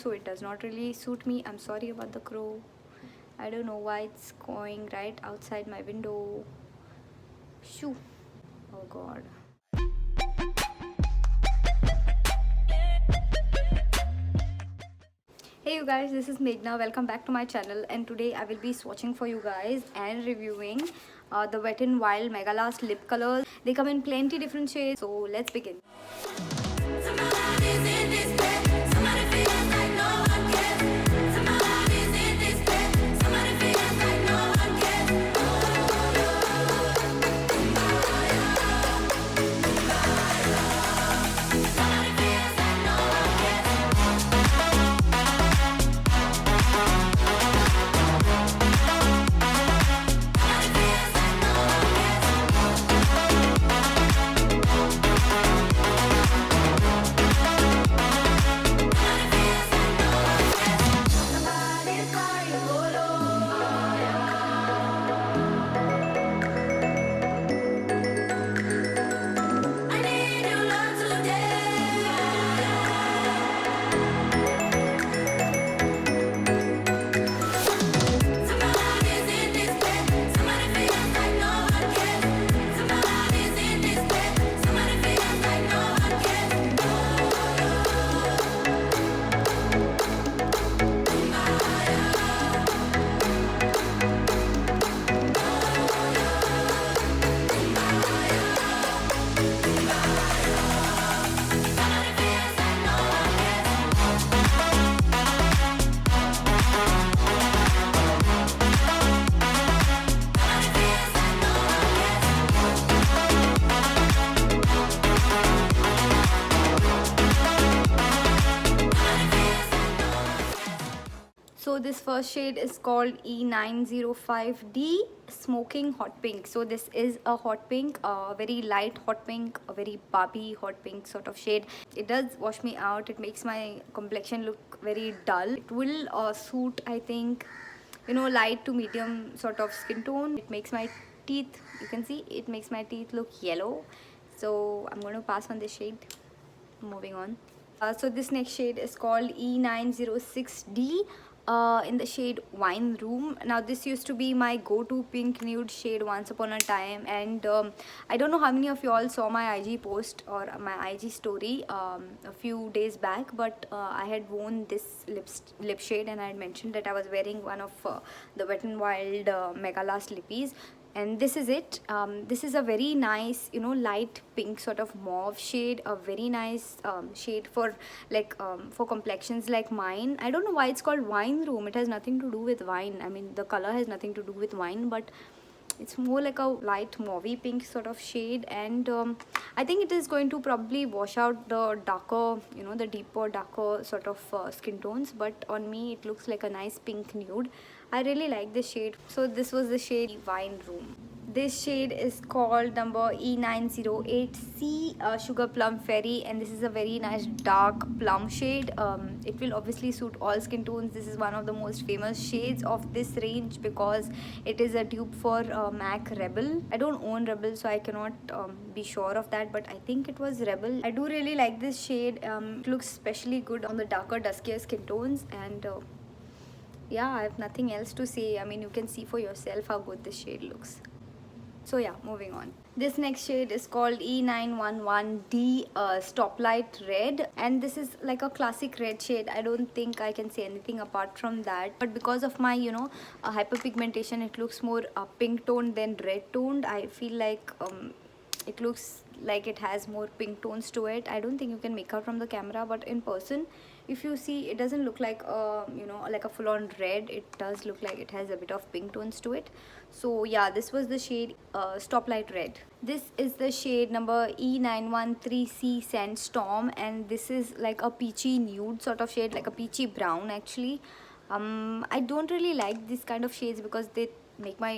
so it does not really suit me. I'm sorry about the crow. I don't know why it's going right outside my window. Shoo. Oh god. Hey you guys, this is Meghna. Welcome back to my channel, and today I will be swatching for you guys and reviewing the Wet n Wild Mega Last lip colors. They come in plenty different shades, so let's begin. So this first shade is called E905D Smoking Hot Pink. So this is a hot pink, a very light hot pink, a very Barbie hot pink sort of shade. It does wash me out. It makes my complexion look very dull. It will suit, I think, you know, light to medium sort of skin tone. It makes my teeth, you can see, it makes my teeth look yellow. So I'm going to pass on this shade. Moving on. So this next shade is called E906D in the shade Wine Room. Now this used to be my go-to pink nude shade once upon a time, and I don't know how many of you all saw my IG post or my IG story a few days back, but I had worn this lip shade, and I had mentioned that I was wearing one of the Wet n Wild Mega Last lippies. And this is it. This is a very nice, you know, light pink sort of mauve shade, a very nice shade for like for complexions like mine. I don't know why it's called Wine Room. It has nothing to do with wine. I mean, the color has nothing to do with wine, but it's more like a light mauvey pink sort of shade, and I think it is going to probably wash out the darker, you know, the deeper darker sort of skin tones, but on me it looks like a nice pink nude. I really like this shade. So this was the shade Wine Room. This shade is called number E908C Sugar Plum Fairy, and this is a very nice dark plum shade. It will obviously suit all skin tones. This is one of the most famous shades of this range because it is a dupe for MAC Rebel. I don't own Rebel, so I cannot be sure of that, but I think it was Rebel. I do really like this shade. It looks especially good on the darker, duskier skin tones, and yeah, I have nothing else to say. I mean, you can see for yourself how good this shade looks. So yeah, moving on. This next shade is called E911D Stoplight Red, and this is like a classic red shade. I don't think I can say anything apart from that, but because of my, you know, hyperpigmentation, it looks more pink toned than red toned. I feel like it looks like it has more pink tones to it. I don't think you can make out from the camera, but in person, if you see, it doesn't look like you know, like a full-on red. It does look like it has a bit of pink tones to it. So yeah, this was the shade Stoplight Red. This is the shade number E913C Sandstorm, and this is like a peachy nude sort of shade, like a peachy brown actually. I don't really like this kind of shades because they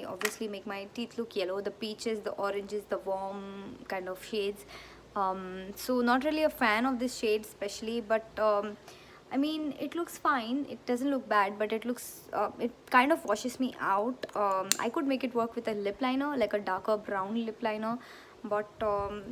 obviously make my teeth look yellow. The peaches, the oranges, the warm kind of shades. So not really a fan of this shade especially, but I mean, it looks fine. It doesn't look bad, but it looks it kind of washes me out. I could make it work with a lip liner, like a darker brown lip liner, but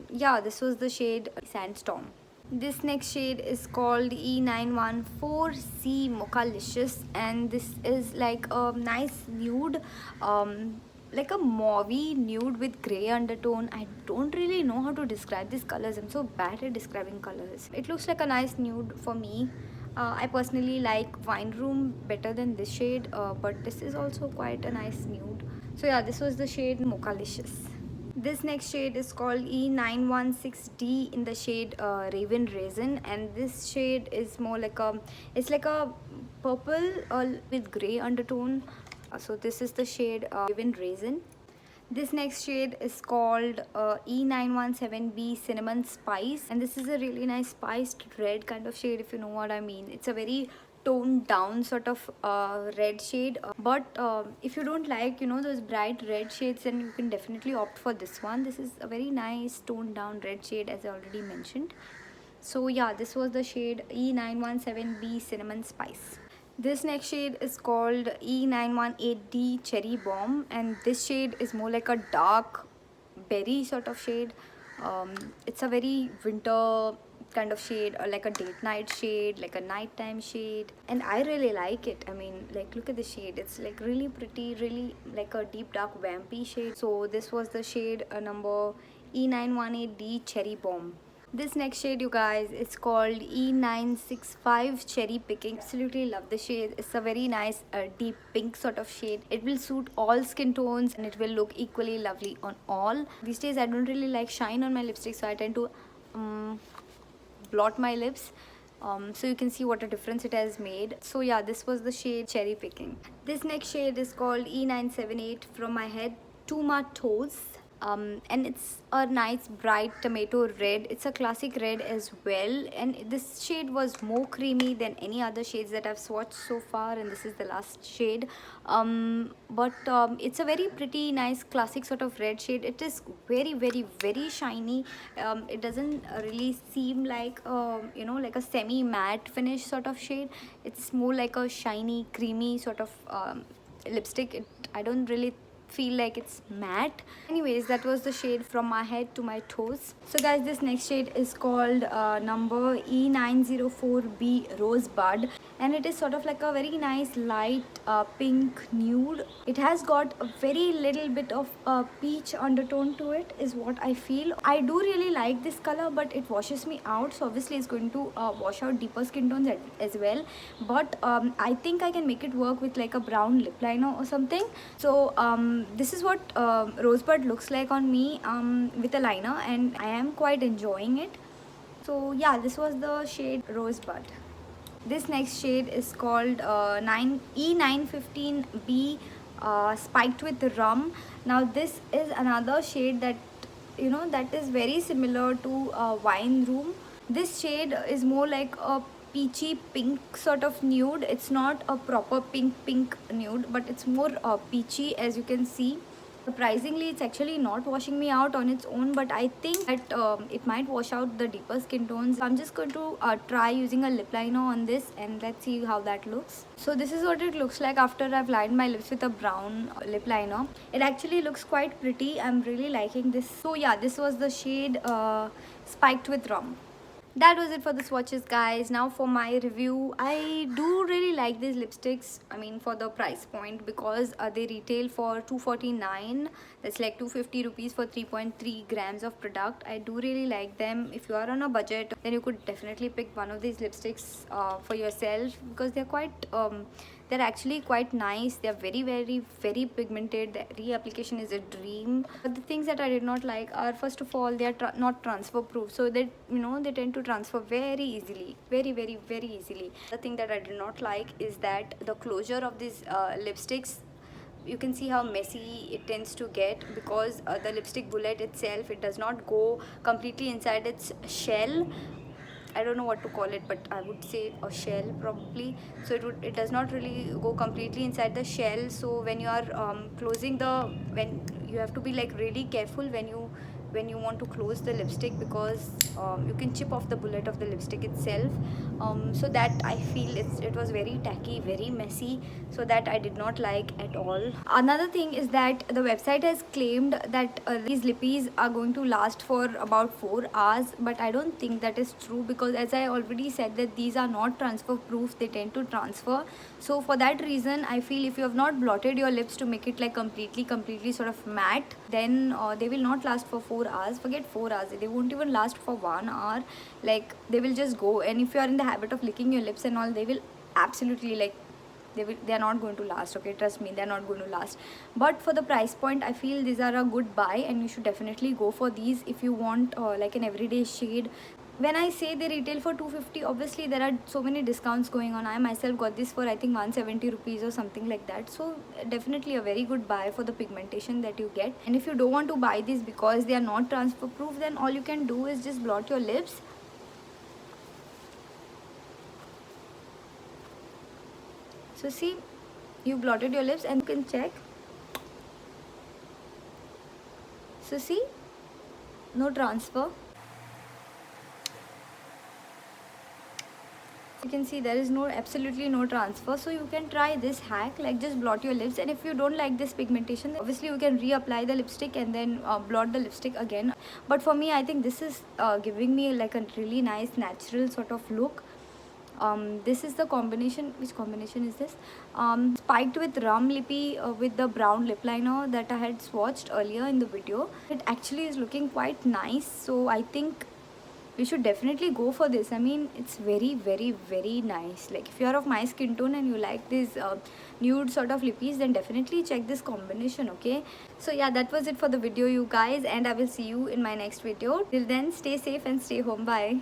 yeah, this was the shade Sandstorm. This next shade is called E914C Mochalicious, and this is like a nice nude, like a mauvey nude with grey undertone. I don't really know how to describe these colors. I'm so bad at describing colors. It looks like a nice nude for me. I personally like Wine Room better than this shade, but this is also quite a nice nude. So yeah, this was the shade Mochalicious. This next shade is called E916D in the shade Raven Raisin, and this shade is more like a, it's like a purple with grey undertone. So this is the shade Raven Raisin. This next shade is called E917B Cinnamon Spice, and this is a really nice spiced red kind of shade, if you know what I mean. It's a very toned down sort of red shade, but if you don't like, you know, those bright red shades, then you can definitely opt for this one. This is a very nice toned down red shade, as I already mentioned. So yeah, this was the shade E917B Cinnamon Spice. This next shade is called E918D Cherry Bomb, and this shade is more like a dark berry sort of shade. It's a very winter kind of shade, or like a date night shade, like a nighttime shade, and I really like it. I mean, like, look at the shade. It's like really pretty, really like a deep dark vampy shade. So this was the shade number E918D Cherry Bomb. This next shade, you guys, it's called E965 Cherry Picking. Absolutely love the shade. It's a very nice deep pink sort of shade. It will suit all skin tones and it will look equally lovely on all. These days I don't really like shine on my lipstick, so I tend to blot my lips. So you can see what a difference it has made. So yeah, this was the shade Cherry Picking. This next shade is called E978 From My Head to My Toes. And it's a nice bright tomato red. It's a classic red as well, and this shade was more creamy than any other shades that I've swatched so far, and this is the last shade. But it's a very pretty nice classic sort of red shade. It is very, very, very shiny. It doesn't really seem like you know, like a semi matte finish sort of shade. It's more like a shiny creamy sort of lipstick. I don't really feel like it's matte. Anyways, that was the shade From My Head to My Toes. So guys, this next shade is called number E904B Rosebud, and it is sort of like a very nice light pink nude. It has got a very little bit of peach undertone to it, is what I feel. I do really like this color, but it washes me out, so obviously it's going to wash out deeper skin tones as well. But I think I can make it work with like a brown lip liner or something. So this is what Rosebud looks like on me with a liner, and I am quite enjoying it. So yeah, this was the shade Rosebud. This next shade is called E915B Spiked with Rum. Now this is another shade that, you know, that is very similar to Wine Room. This shade is more like a peachy pink sort of nude. It's not a proper pink nude, but it's more peachy, as you can see. Surprisingly, it's actually not washing me out on its own, but I think that it might wash out the deeper skin tones. I'm just going to try using a lip liner on this, and let's see how that looks. So this is what it looks like after I've lined my lips with a brown lip liner. It actually looks quite pretty. I'm really liking this. So yeah, this was the shade Spiked with Rum. That was it for the swatches, guys. Now for my review, I do really like these lipsticks. I mean, for the price point, because they retail for 249. That's like 250 rupees for 3.3 grams of product. I do really like them. If you are on a budget, then you could definitely pick one of these lipsticks for yourself, because they're quite they're actually quite nice. They're very, very, very pigmented. The reapplication is a dream. But the things that I did not like are, first of all, they are not transfer proof, so that, you know, they tend to transfer very easily, very, very, very easily. The thing that I did not like is that the closure of these lipsticks, you can see how messy it tends to get, because the lipstick bullet itself, it does not go completely inside its shell. I don't know what to call it, but I would say a shell probably. So it does not really go completely inside the shell. So when you are closing when you have to be like really careful when you when you want to close the lipstick, because you can chip off the bullet of the lipstick itself. So that I feel it was very tacky, very messy, so that I did not like at all. Another thing is that the website has claimed that these lippies are going to last for about 4 hours, but I don't think that is true, because as I already said that these are not transfer proof, they tend to transfer. So for that reason I feel if you have not blotted your lips to make it like completely sort of matte, then they will not last for 4 hours. Forget 4 hours, they won't even last for 1 hour. Like they will just go, and if you are in the habit of licking your lips and all, they will absolutely like they are not going to last. Okay, trust me, they're not going to last. But for the price point, I feel these are a good buy, and you should definitely go for these if you want like an everyday shade. When I say they retail for 250, obviously there are so many discounts going on. I myself got this for I think 170 rupees or something like that. So definitely a very good buy for the pigmentation that you get. And if you don't want to buy these because they are not transfer proof, then all you can do is just blot your lips. So see, you blotted your lips and you can check. So see, no transfer. You can see there is absolutely no transfer. So you can try this hack, like just blot your lips, and if you don't like this pigmentation, obviously you can reapply the lipstick and then blot the lipstick again. But for me, I think this is giving me like a really nice natural sort of look. This is the combination. Which combination is this? Spiked with rum lippy with the brown lip liner that I had swatched earlier in the video. It actually is looking quite nice, so I think you should definitely go for this. I mean, it's very nice. Like if you are of my skin tone and you like these nude sort of lippies, then definitely check this combination. Okay, so yeah, that was it for the video, you guys, and I will see you in my next video. Till then, stay safe and stay home. Bye.